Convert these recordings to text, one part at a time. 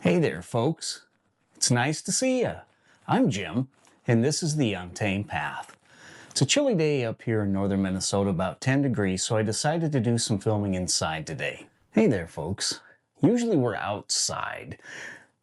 Hey there, folks. It's nice to see you. I'm Jim, and this is the Untamed Path. It's a chilly day up here in northern Minnesota, about 10 degrees, so I decided to do some filming inside today. Hey there, folks. Usually we're outside,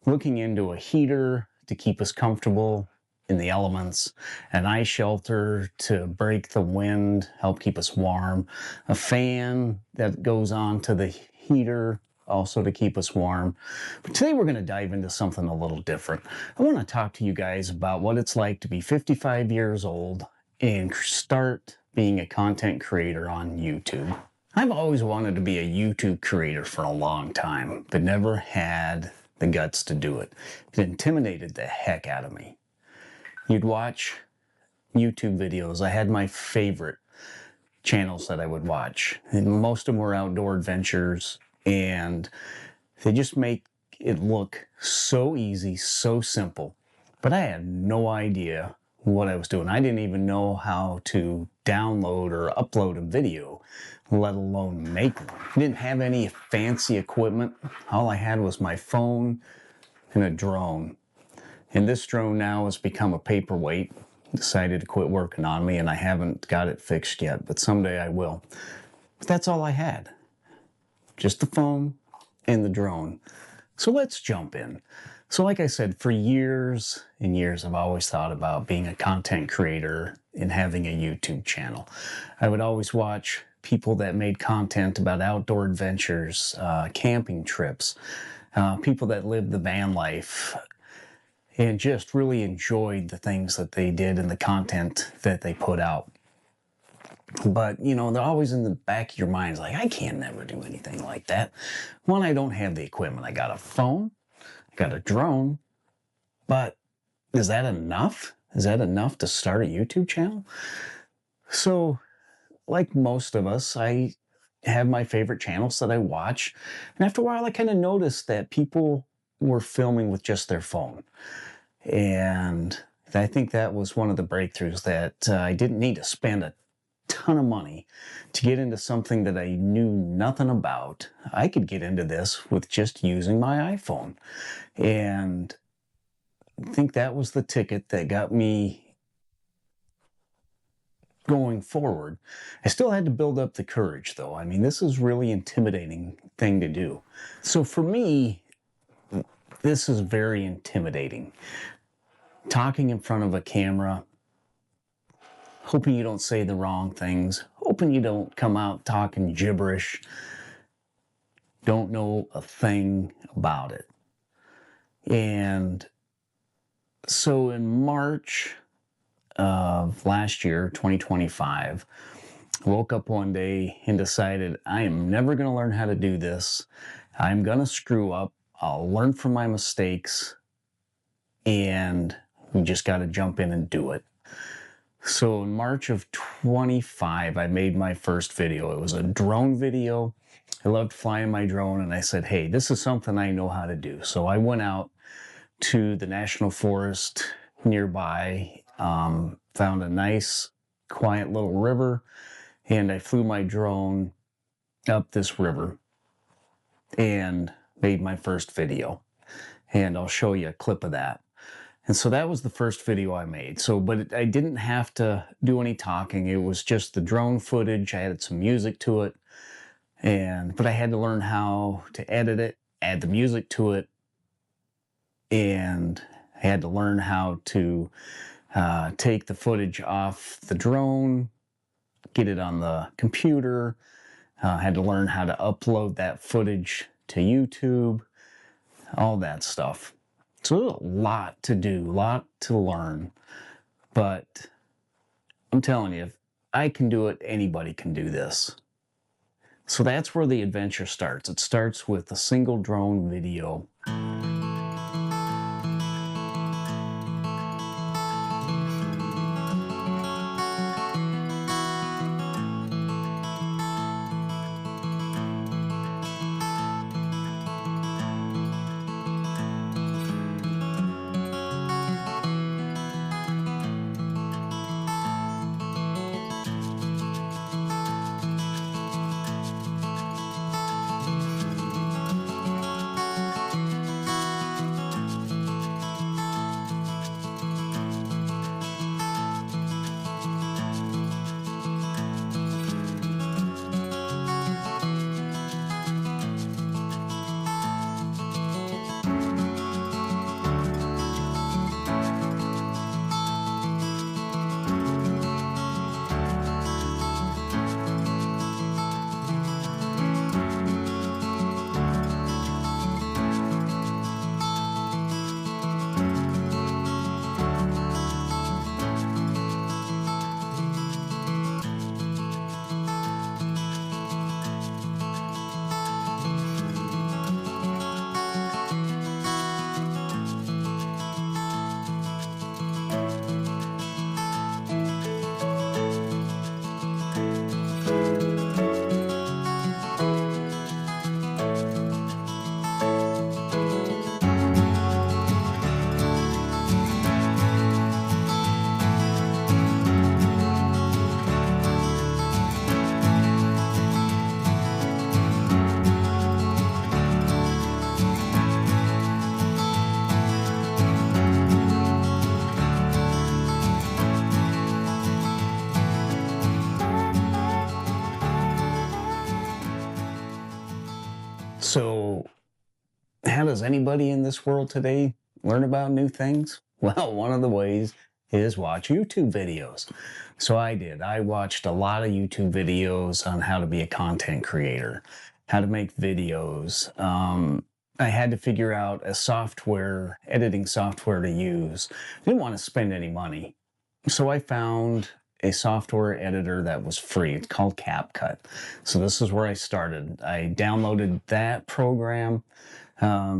looking into a heater to keep us comfortable in the elements, an ice shelter to break the wind, help keep us warm, a fan that goes on to the heater also to keep us warm. But today we're going to dive into something a little different. I want to talk to you guys about what it's like to be 55 years old and start being a content creator on YouTube. I've always wanted to be a YouTube creator for a long time, but never had the guts to do it. It intimidated the heck out of me. You'd watch YouTube videos. I had my favorite channels that I would watch, and most of them were outdoor adventures, and they just make it look so easy, so simple. But I had no idea what I was doing. I didn't even know how to download or upload a video, let alone make one. I didn't have any fancy equipment. All I had was my phone and a drone. And this drone now has become a paperweight. Decided to quit working on me, and I haven't got it fixed yet, but someday I will. But that's all I had. Just the phone and the drone. So let's jump in. So like I said, for years and years, I've always thought about being a content creator and having a YouTube channel. I would always watch people that made content about outdoor adventures, camping trips, people that lived the van life, and just really enjoyed the things that they did and the content that they put out. But, you know, they're always in the back of your mind, like, I can't never do anything like that. One, I don't have the equipment. I got a phone, I got a drone, but is that enough? Is that enough to start a YouTube channel? So, like most of us, I have my favorite channels that I watch. And after a while, I kind of noticed that people were filming with just their phone. And I think that was one of the breakthroughs, that I didn't need to spend a ton of money to get into something that I knew nothing about. I could get into this with just using my iPhone. And I think that was the ticket that got me going forward. I still had to build up the courage, though. I mean, this is really intimidating thing to do. So for me, this is very intimidating. Talking in front of a camera, hoping you don't say the wrong things, hoping you don't come out talking gibberish, don't know a thing about it. And so in March of last year, 2025, I woke up one day and decided I am never going to learn how to do this. I'm going to screw up. I'll learn from my mistakes, and we just got to jump in and do it. So in March of 25, I made my first video. It was a drone video. I loved flying my drone, and I said, hey, this is something I know how to do. So I went out to the national forest nearby, found a nice, quiet little river, and I flew my drone up this river and made my first video. And I'll show you a clip of that. And so that was the first video I made. But I didn't have to do any talking. It was just the drone footage. I added some music to it. But I had to learn how to edit it, add the music to it. And I had to learn how to take the footage off the drone, get it on the computer. I had to learn how to upload that footage to YouTube, all that stuff. So there's a lot to do, a lot to learn. But I'm telling you, if I can do it, anybody can do this. So that's where the adventure starts. It starts with a single drone video. How does anybody in this world today learn about new things? Well, one of the ways is watch YouTube videos. So I did. I watched a lot of YouTube videos on how to be a content creator, how to make videos. I had to figure out a software, editing software to use. Didn't want to spend any money. So I found a software editor that was free. It's called CapCut. So this is where I started. I downloaded that program.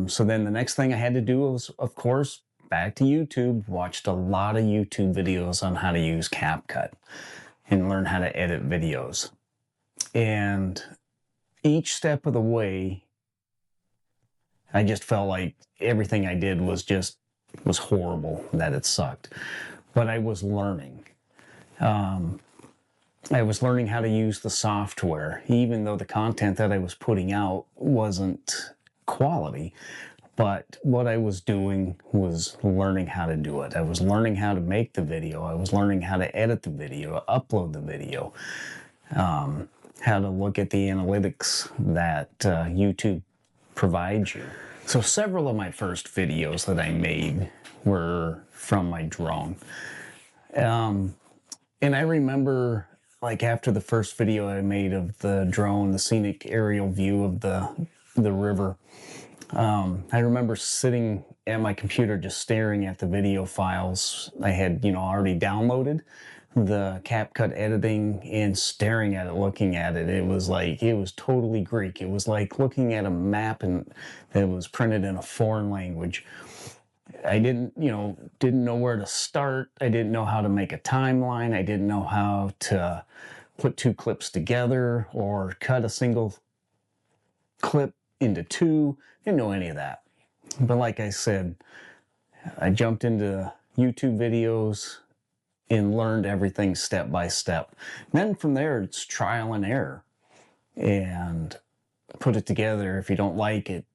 So then the next thing I had to do was, of course, back to YouTube, watched a lot of YouTube videos on how to use CapCut and learn how to edit videos. And each step of the way, I just felt like everything I did was horrible, that it sucked. But I was learning. I was learning how to use the software, even though the content that I was putting out wasn't quality. But what I was doing was learning how to do it. I was learning how to make the video. I was learning how to edit the video, upload the video, how to look at the analytics that YouTube provides you. So several of my first videos that I made were from my drone. And I remember, like, after the first video I made of the drone, the scenic aerial view of the river, I remember sitting at my computer just staring at the video files I had, already downloaded, the CapCut editing, and staring at it, looking at it. It was totally Greek. It was like looking at a map that was printed in a foreign language. I didn't know where to start. I didn't know how to make a timeline. I didn't know how to put two clips together or cut a single clip into two. Didn't know any of that. But like I said, I jumped into YouTube videos and learned everything step by step. And then from there, it's trial and error. And put it together. If you don't like it,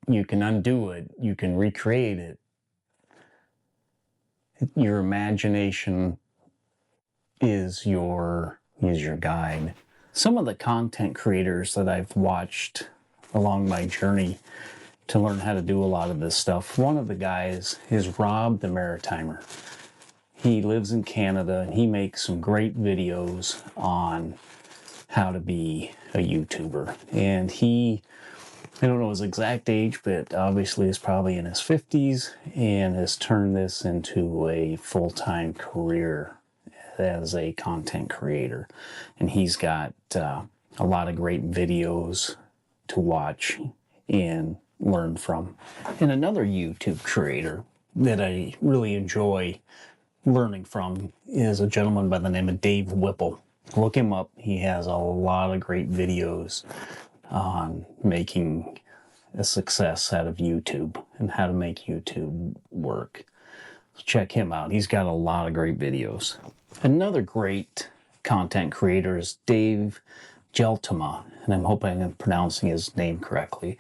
you can undo it. You can recreate it. Your imagination is your guide. Some of the content creators that I've watched along my journey to learn how to do a lot of this stuff, one of the guys is Rob the Maritimer. He lives in Canada and he makes some great videos on how to be a YouTuber. And I don't know his exact age, but obviously is probably in his 50s and has turned this into a full-time career as a content creator. And he's got a lot of great videos to watch and learn from. And another YouTube creator that I really enjoy learning from is a gentleman by the name of Dave Whipple. Look him up. He has a lot of great videos on making a success out of YouTube and how to make YouTube work. So check him out. He's got a lot of great videos. Another great content creator is Dave Geltema, and I'm hoping I'm pronouncing his name correctly,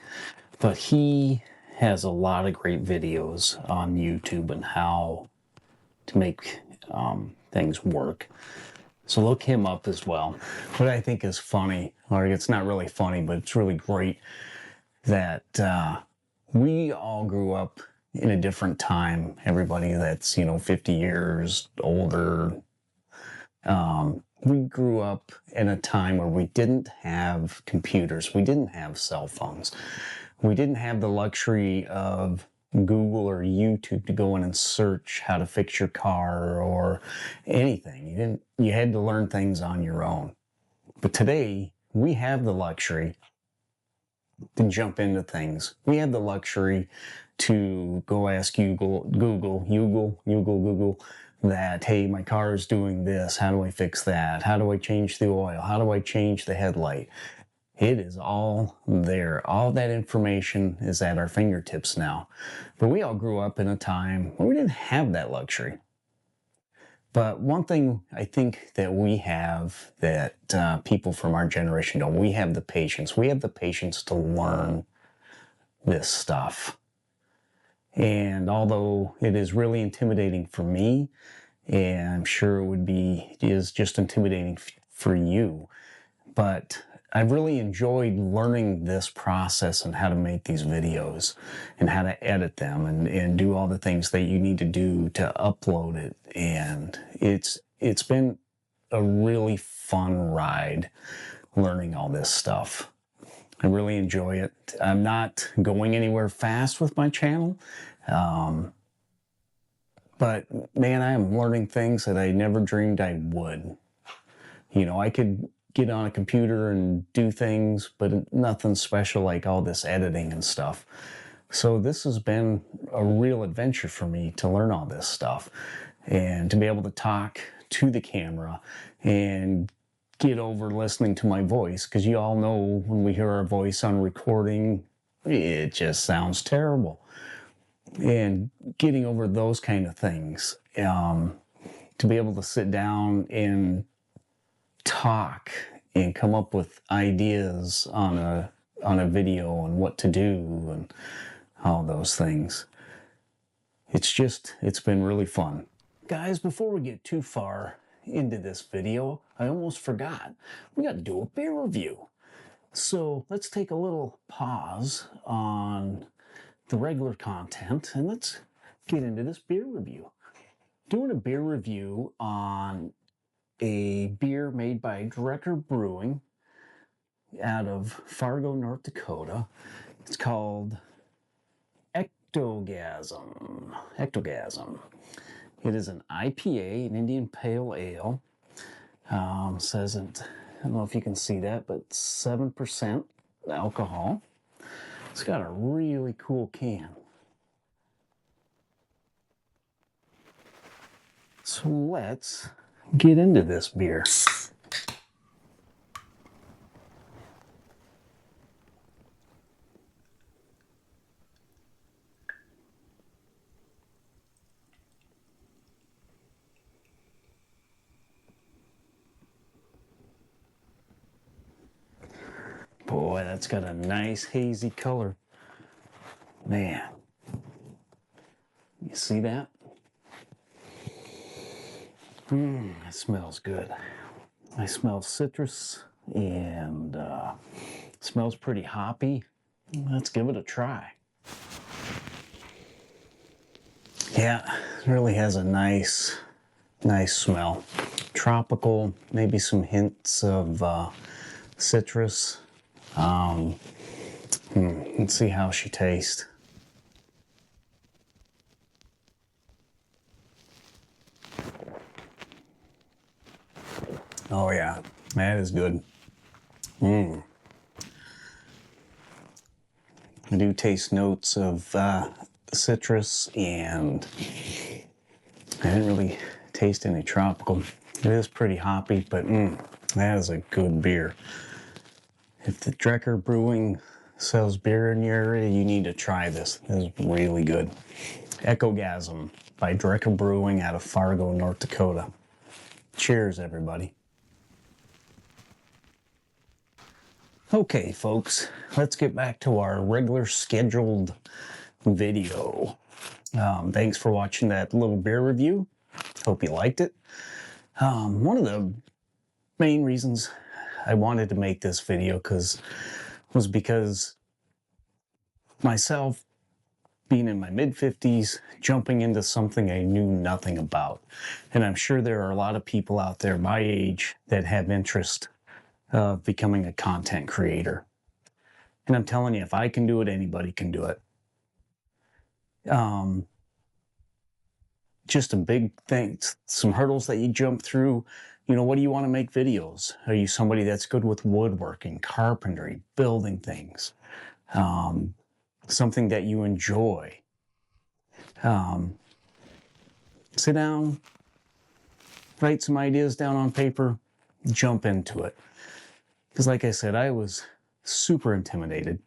but he has a lot of great videos on YouTube and how to make things work. So look him up as well. What I think is funny, or it's not really funny, but it's really great, that we all grew up in a different time. Everybody that's, 50 years older, we grew up in a time where we didn't have computers. We didn't have cell phones. We didn't have the luxury of Google or YouTube to go in and search how to fix your car or anything. You had to learn things on your own. But today, we have the luxury to jump into things. We have the luxury to go ask Google that, hey, my car is doing this. How do I fix that? How do I change the oil? How do I change the headlight? It is all there. All that information is at our fingertips now. But we all grew up in a time where we didn't have that luxury. But one thing I think that we have that people from our generation don't, we have the patience. We have the patience to learn this stuff. And although it is really intimidating for me, and I'm sure it is just intimidating for you, but I've really enjoyed learning this process and how to make these videos and how to edit them and do all the things that you need to do to upload it. And it's been a really fun ride learning all this stuff. I really enjoy it. I'm not going anywhere fast with my channel. But man, I am learning things that I never dreamed I would. You know, I could get on a computer and do things, but nothing special like all this editing and stuff. So this has been a real adventure for me to learn all this stuff and to be able to talk to the camera and get over listening to my voice, because you all know when we hear our voice on recording, it just sounds terrible. And getting over those kind of things, to be able to sit down and talk and come up with ideas on a video and what to do and all those things. It's been really fun. Guys, before we get too far into this video, I almost forgot. We got to do a beer review. So let's take a little pause on the regular content and let's get into this beer review. Doing a beer review on a beer made by Drecker Brewing out of Fargo, North Dakota. It's called Ectogasm. It is an IPA, an Indian Pale Ale. Says it, I don't know if you can see that, but 7% alcohol. It's got a really cool can. So let's get into this beer. Boy, that's got a nice hazy color. Man, you see that? It smells good. I smell citrus and smells pretty hoppy. Let's give it a try. Yeah, it really has a nice smell. Tropical, maybe some hints of citrus. Let's see how she tastes. Oh yeah, that is good. I do taste notes of citrus, and I didn't really taste any tropical. It is pretty hoppy, but that is a good beer. If the Drecker Brewing sells beer in your area, you need to try this. This is really good. Ectogasm by Drecker Brewing out of Fargo, North Dakota. Cheers, everybody. Okay, folks, let's get back to our regular scheduled video. Thanks for watching that little beer review. Hope you liked it. One of the main reasons I wanted to make this video was because myself, being in my mid-50s, jumping into something I knew nothing about. And I'm sure there are a lot of people out there my age that have interest of becoming a content creator. And I'm telling you, if I can do it, anybody can do it. Just a big thing, some hurdles that you jump through. You know, what do you want to make videos? Are you somebody that's good with woodworking, carpentry, building things? Something that you enjoy. Sit down, write some ideas down on paper, jump into it. Because like I said, I was super intimidated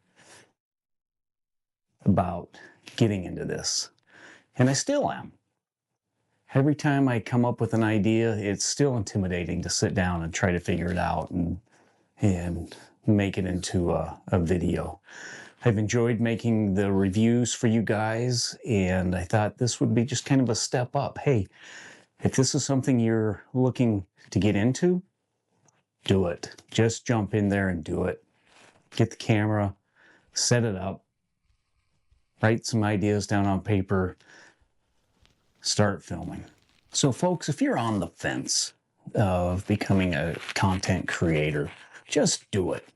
about getting into this. And I still am. Every time I come up with an idea, it's still intimidating to sit down and try to figure it out and make it into a video. I've enjoyed making the reviews for you guys, and I thought this would be just kind of a step up. Hey, if this is something you're looking to get into, do it. Just jump in there and do it. Get the camera, set it up, write some ideas down on paper, start filming. So folks, if you're on the fence of becoming a content creator, just do it.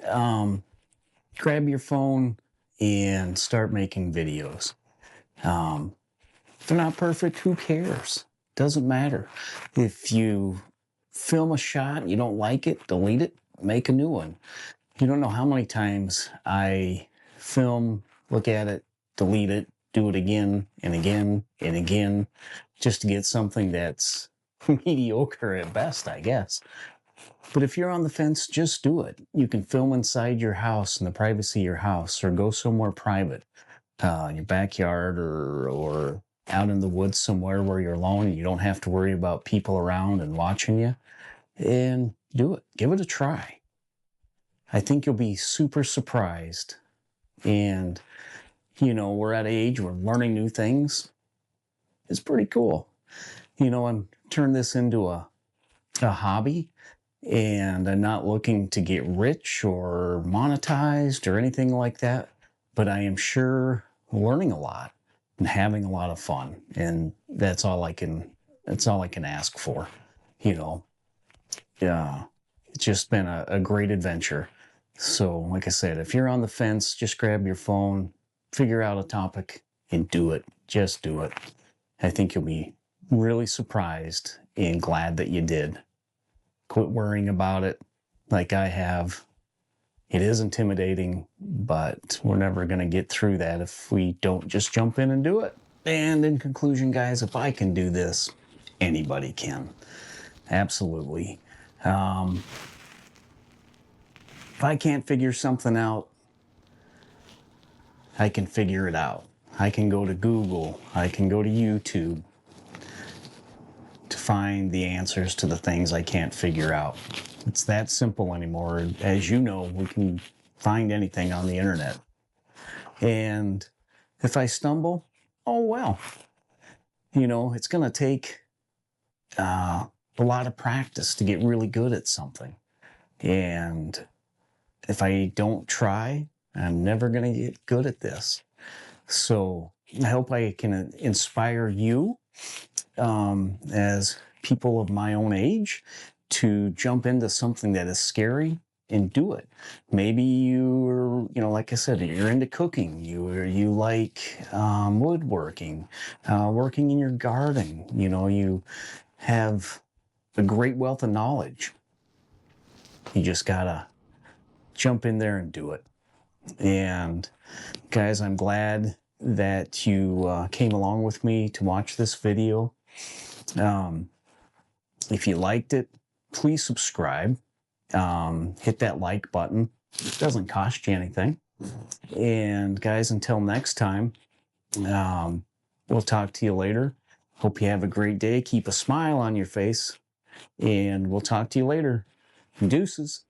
Grab your phone and start making videos. If they're not perfect, who cares? Doesn't matter. If you film a shot, you don't like it, delete it, make a new one. You don't know how many times I film, look at it, delete it, do it again and again and again, just to get something that's mediocre at best, I guess. But if you're on the fence, just do it. You can film inside your house, in the privacy of your house, or go somewhere private, in your backyard or out in the woods somewhere where you're alone and you don't have to worry about people around and watching you. And do it. Give it a try. I think you'll be super surprised. And, you know, we're at an age where learning new things is pretty cool. You know, I'm turning this into a hobby, and I'm not looking to get rich or monetized or anything like that, but I am sure learning a lot and having a lot of fun. And that's all I can ask for, you know. Yeah, it's just been a great adventure. So, like I said, if you're on the fence, just grab your phone, figure out a topic, and do it. Just do it. I think you'll be really surprised and glad that you did. Quit worrying about it like I have. It is intimidating, but we're never going to get through that if we don't just jump in and do it. And in conclusion, guys, if I can do this, anybody can. Absolutely. If I can't figure something out, I can figure it out. I can go to Google. I can go to YouTube to find the answers to the things I can't figure out. It's that simple anymore. As you know, we can find anything on the internet. And if I stumble, oh well. You know, it's going to take a lot of practice to get really good at something. And if I don't try, I'm never going to get good at this. So I hope I can inspire you as people of my own age to jump into something that is scary and do it. Maybe you're, you know, like I said, you're into cooking. You like woodworking, working in your garden. You know, you have a great wealth of knowledge. You just gotta jump in there and do it. And guys, I'm glad that you came along with me to watch this video. If you liked it, please subscribe. Hit that like button. It doesn't cost you anything. And guys, until next time, we'll talk to you later. Hope you have a great day. Keep a smile on your face. And we'll talk to you later. Deuces.